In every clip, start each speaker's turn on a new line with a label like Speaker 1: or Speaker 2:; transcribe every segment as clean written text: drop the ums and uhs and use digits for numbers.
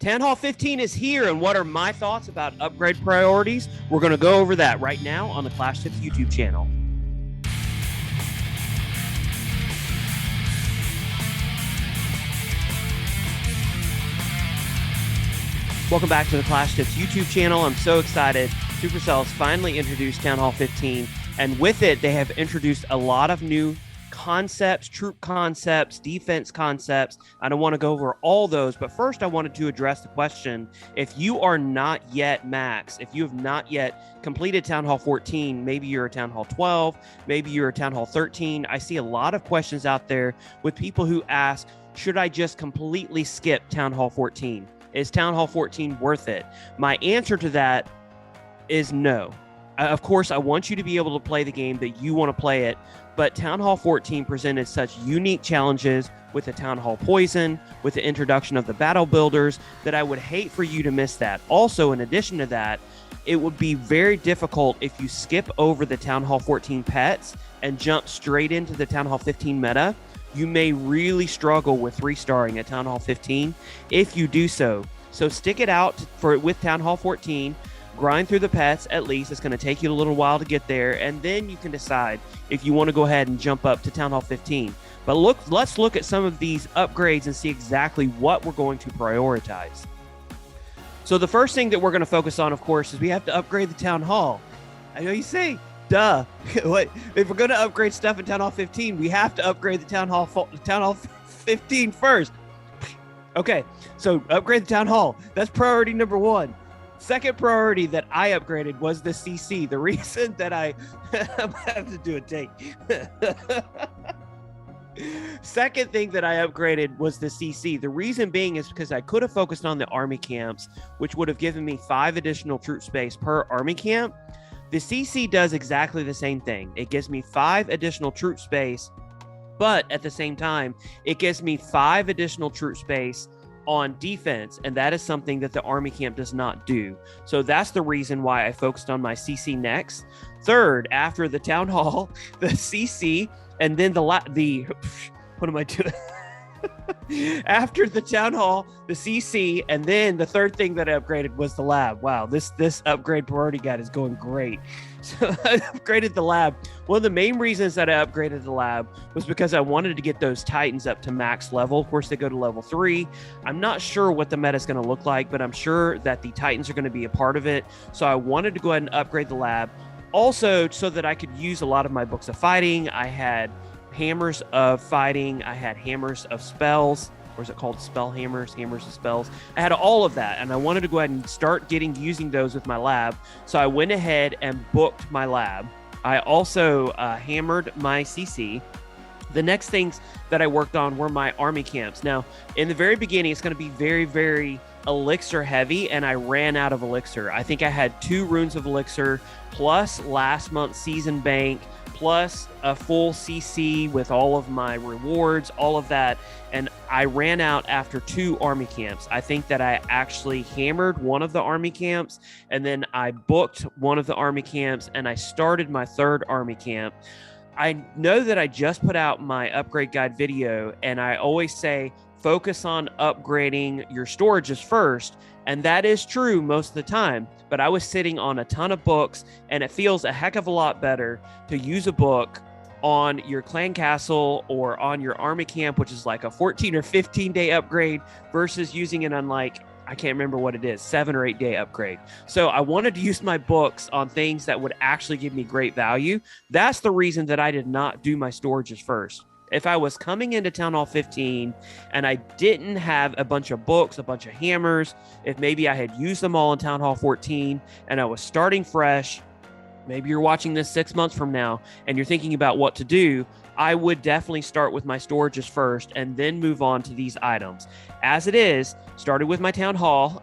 Speaker 1: Town Hall 15 is here, and what are my thoughts about upgrade priorities? We're going to go over that right now on the Clash Tips YouTube channel. Welcome back to the Clash Tips YouTube channel. I'm so excited. Supercell has finally introduced Town Hall 15, and with it, they have introduced a lot of new concepts, troop concepts, defense concepts. I don't want to go over all those, but first I wanted to address the question. If you are not yet max, if you have not yet completed Town Hall 14, maybe you're a Town Hall 12, maybe you're a Town Hall 13. I see a lot of questions out there with people who ask, should I just completely skip Town Hall 14? Is Town Hall 14 worth it? My answer to that is no. Of course, I want you to be able to play the game that you want to play it, but Town Hall 14 presented such unique challenges with the Town Hall Poison, with the introduction of the battle builders, that I would hate for you to miss that. Also, in addition to that, it would be very difficult if you skip over the Town Hall 14 pets and jump straight into the Town Hall 15 meta. You may really struggle with 3-starring at Town Hall 15 if you do so. So stick it out with Town Hall 14. Grind through the pets at least. It's going to take you a little while to get there, and then you can decide if you want to go ahead and jump up to Town Hall 15. But let's look at some of these upgrades and see exactly what we're going to prioritize. So the first thing that we're going to focus on, of course, is we have to upgrade the Town Hall. I know you say, duh. What? If we're going to upgrade stuff in Town Hall 15, we have to upgrade the Town Hall 15 first. Okay, so upgrade the Town Hall. That's priority number one. Second priority that I upgraded was the CC. The reason that I'm gonna have to do a take. Second thing that I upgraded was the CC. The reason being is because I could have focused on the army camps, which would have given me 5 additional troop space per army camp. The CC does exactly the same thing. It gives me 5 additional troop space, but at the same time, it gives me 5 additional troop space on defense, and that is something that the army camp does not do. So that's the reason why I focused on my CC next. Third, after the Town Hall, the CC, and then what am I doing? After the Town Hall, the CC, and then the third thing that I upgraded was the lab. Wow, this upgrade priority guide is going great. So I upgraded the lab. One of the main reasons that I upgraded the lab was because I wanted to get those Titans up to max level. Of course, they go to level 3. I'm not sure what the meta is going to look like, but I'm sure that the Titans are going to be a part of it. So I wanted to go ahead and upgrade the lab. Also, so that I could use a lot of my books of fighting. I had hammers of fighting. I had hammers of spells. Or is it called spell hammers? Hammers of spells. I had all of that, and I wanted to go ahead and start using those with my lab. So I went ahead and booked my lab. I also hammered my CC. The next things that I worked on were my army camps. Now, in the very beginning, it's going to be very, very elixir heavy, and I ran out of elixir. I think I had 2 runes of elixir plus last month's season bank plus a full CC with all of my rewards, all of that. And I ran out after 2 army camps. I think that I actually hammered one of the army camps, and then I booked one of the army camps, and I started my 3rd army camp. I know that I just put out my upgrade guide video, and I always say, focus on upgrading your storages first. And that is true most of the time, but I was sitting on a ton of books, and it feels a heck of a lot better to use a book on your clan castle or on your army camp, which is like a 14 or 15 day upgrade, versus using it on like, I can't remember what it is, 7 or 8 day upgrade. So I wanted to use my books on things that would actually give me great value. That's the reason that I did not do my storages first. If I was coming into Town Hall 15 and I didn't have a bunch of books, a bunch of hammers, if maybe I had used them all in Town Hall 14 and I was starting fresh, maybe you're watching this 6 months from now and you're thinking about what to do, I would definitely start with my storages first and then move on to these items. As it is, started with my Town Hall,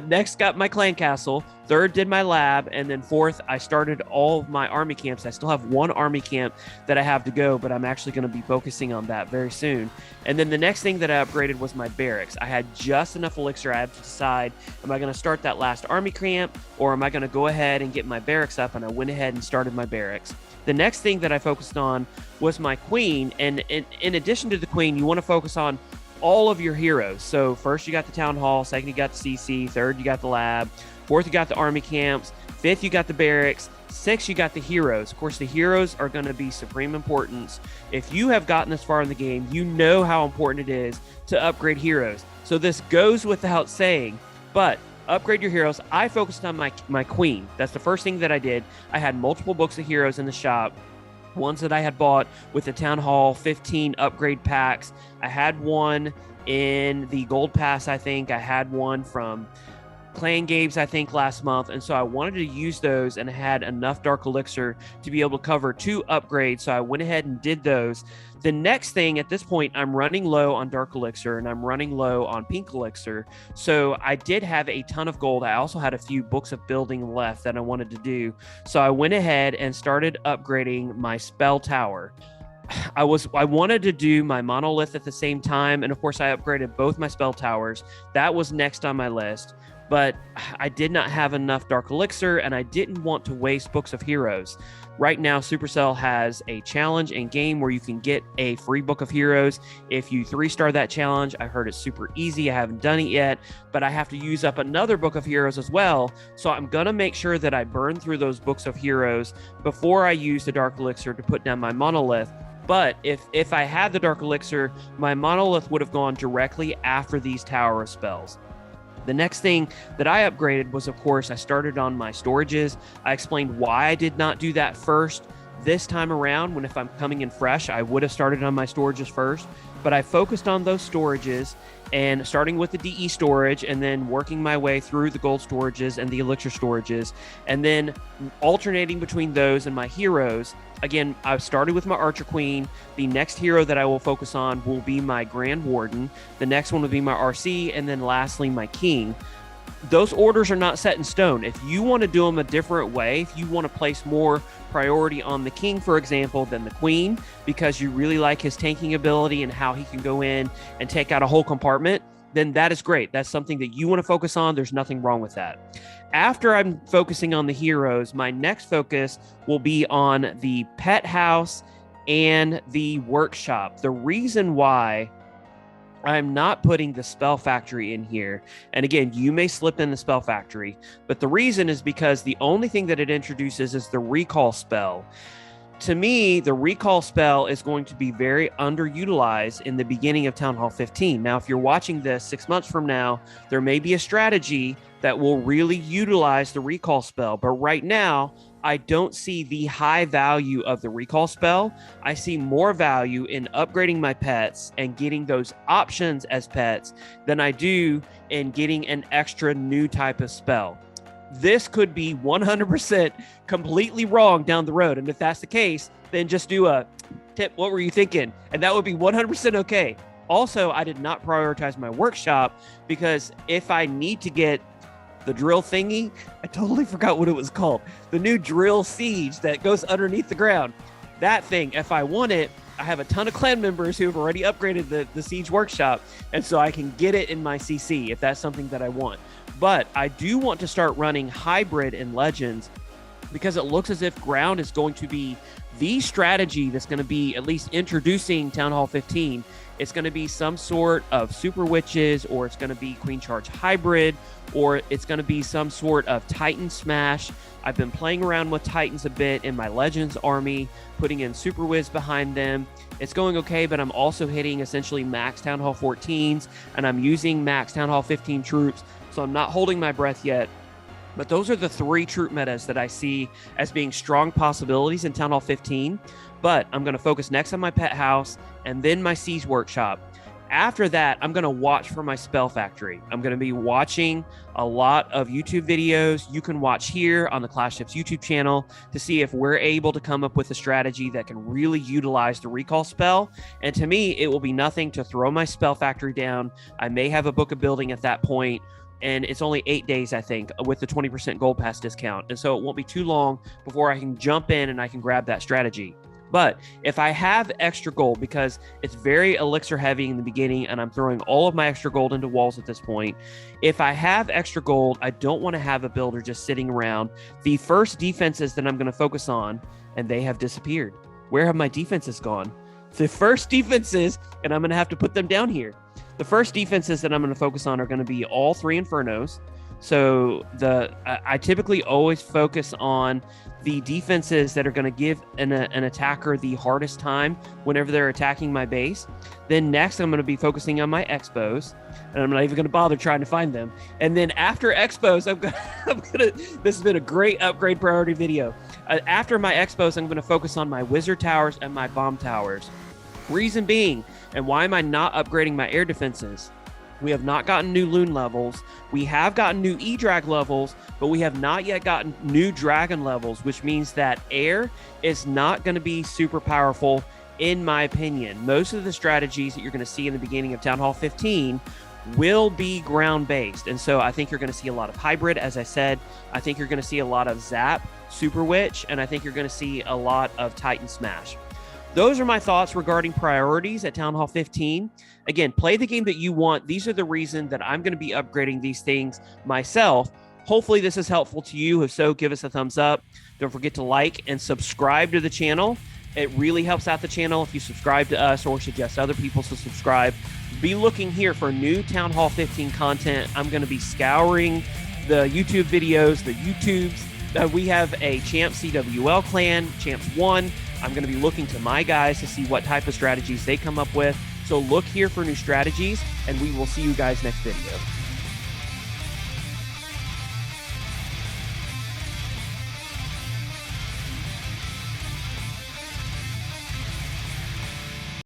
Speaker 1: next got my clan castle, 3rd did my lab, and then 4th, I started all of my army camps. I still have 1 army camp that I have to go, but I'm actually going to be focusing on that very soon. And then the next thing that I upgraded was my barracks. I had just enough elixir. I had to decide, am I going to start that last army camp, or am I going to go ahead and get my barracks up? And I went ahead and started my barracks. The next thing that I focused on was my queen. And in addition to the queen, you want to focus on all of your heroes. So first you got the town hall, second you got the CC, third you got the lab, fourth you got the army camps, fifth you got the barracks, sixth you got the heroes. Of course, the heroes are going to be supreme importance. If you have gotten this far in the game, you know how important it is to upgrade heroes. So this goes without saying, but upgrade your heroes. I focused on my queen. That's the first thing that I did. I had multiple books of heroes in the shop, ones that I had bought with the Town Hall 15 upgrade packs. I had one in the Gold Pass, I think. I had one from Clan Games, I think, last month. And so I wanted to use those and had enough Dark Elixir to be able to cover 2 upgrades. So I went ahead and did those. The next thing at this point, I'm running low on Dark Elixir and I'm running low on Pink Elixir. So I did have a ton of gold. I also had a few books of building left that I wanted to do. So I went ahead and started upgrading my spell tower. I wanted to do my monolith at the same time. And of course, I upgraded both my spell towers. That was next on my list. But I did not have enough Dark Elixir, and I didn't want to waste books of heroes. Right now, Supercell has a challenge in game where you can get a free book of heroes. If you 3-star that challenge, I heard it's super easy. I haven't done it yet, but I have to use up another book of heroes as well. So I'm going to make sure that I burn through those books of heroes before I use the Dark Elixir to put down my monolith. But if I had the Dark Elixir, my monolith would have gone directly after these tower spells. The next thing that I upgraded was, of course, I started on my storages. I explained why I did not do that first this time around. When if I'm coming in fresh, I would have started on my storages first, but I focused on those storages and starting with the DE storage and then working my way through the gold storages and the elixir storages and then alternating between those and my heroes. Again, I've started with my Archer Queen. The next hero that I will focus on will be my Grand Warden. The next one will be my RC, and then lastly, my King. Those orders are not set in stone. If you want to do them a different way, if you want to place more priority on the King, for example, than the Queen, because you really like his tanking ability and how he can go in and take out a whole compartment, then that is great. That's something that you want to focus on. There's nothing wrong with that. After I'm focusing on the heroes, my next focus will be on the pet house and the workshop. The reason why I'm not putting the spell factory in here, and again, you may slip in the spell factory, but the reason is because the only thing that it introduces is the recall spell. To me, the recall spell is going to be very underutilized in the beginning of Town Hall 15. Now, if you're watching this 6 months from now, there may be a strategy that will really utilize the recall spell. But right now, I don't see the high value of the recall spell. I see more value in upgrading my pets and getting those options as pets than I do in getting an extra new type of spell. This could be 100% completely wrong down the road. And if that's the case, then just do a tip, what were you thinking? And that would be 100% okay. Also, I did not prioritize my workshop because if I need to get the drill thingy, I totally forgot what it was called. The new drill siege that goes underneath the ground. That thing, if I want it, I have a ton of clan members who have already upgraded the siege workshop. And so I can get it in my CC if that's something that I want. But I do want to start running hybrid in Legends because it looks as if ground is going to be the strategy that's going to be at least introducing Town Hall 15. It's going to be some sort of Super Witches, or it's going to be Queen Charge hybrid, or it's going to be some sort of Titan Smash. I've been playing around with Titans a bit in my Legends army, putting in Super Wiz behind them. It's going okay, but I'm also hitting essentially max Town Hall 14s, and I'm using max Town Hall 15 troops, so I'm not holding my breath yet. But those are the 3 troop metas that I see as being strong possibilities in Town Hall 15. But I'm going to focus next on my pet house and then my siege workshop. After that, I'm going to watch for my spell factory. I'm going to be watching a lot of YouTube videos. You can watch here on the Clash Tips YouTube channel to see if we're able to come up with a strategy that can really utilize the recall spell. And to me, it will be nothing to throw my spell factory down. I may have a book of building at that point, and it's only 8 days, I think, with the 20% gold pass discount. And so it won't be too long before I can jump in and I can grab that strategy. But if I have extra gold, because it's very elixir heavy in the beginning and I'm throwing all of my extra gold into walls at this point, if I have extra gold, I don't want to have a builder just sitting around. The first defenses that I'm going to focus on, and they have disappeared. Where have my defenses gone? The first defenses, and I'm going to have to put them down here. The first defenses that I'm going to focus on are going to be all 3 Infernos. So I typically always focus on the defenses that are going to give an attacker the hardest time whenever they're attacking my base. Then next, I'm going to be focusing on my Expos, and I'm not even going to bother trying to find them. And then after Expos, I'm gonna. This has been a great upgrade priority video. After my Expos, I'm going to focus on my Wizard Towers and my Bomb Towers. Reason being, and why am I not upgrading my air defenses? We have not gotten new Loon levels. We have gotten new E-Drag levels, but we have not yet gotten new Dragon levels, which means that air is not going to be super powerful, in my opinion. Most of the strategies that you're going to see in the beginning of Town Hall 15 will be ground-based, and so I think you're going to see a lot of Hybrid, as I said. I think you're going to see a lot of Zap, Super Witch, and I think you're going to see a lot of Titan Smash. Those are my thoughts regarding priorities at Town Hall 15. Again, play the game that you want. These are the reason that I'm going to be upgrading these things myself. Hopefully this is helpful to you. If so, give us a thumbs up. Don't forget to like and subscribe to the channel. It really helps out the channel if you subscribe to us or suggest other people to subscribe. Be looking here for new Town Hall 15 content. I'm going to be scouring the YouTube videos, the YouTubes. We have a Champ CWL clan, Champs 1. I'm going to be looking to my guys to see what type of strategies they come up with. So look here for new strategies, and we will see you guys next video.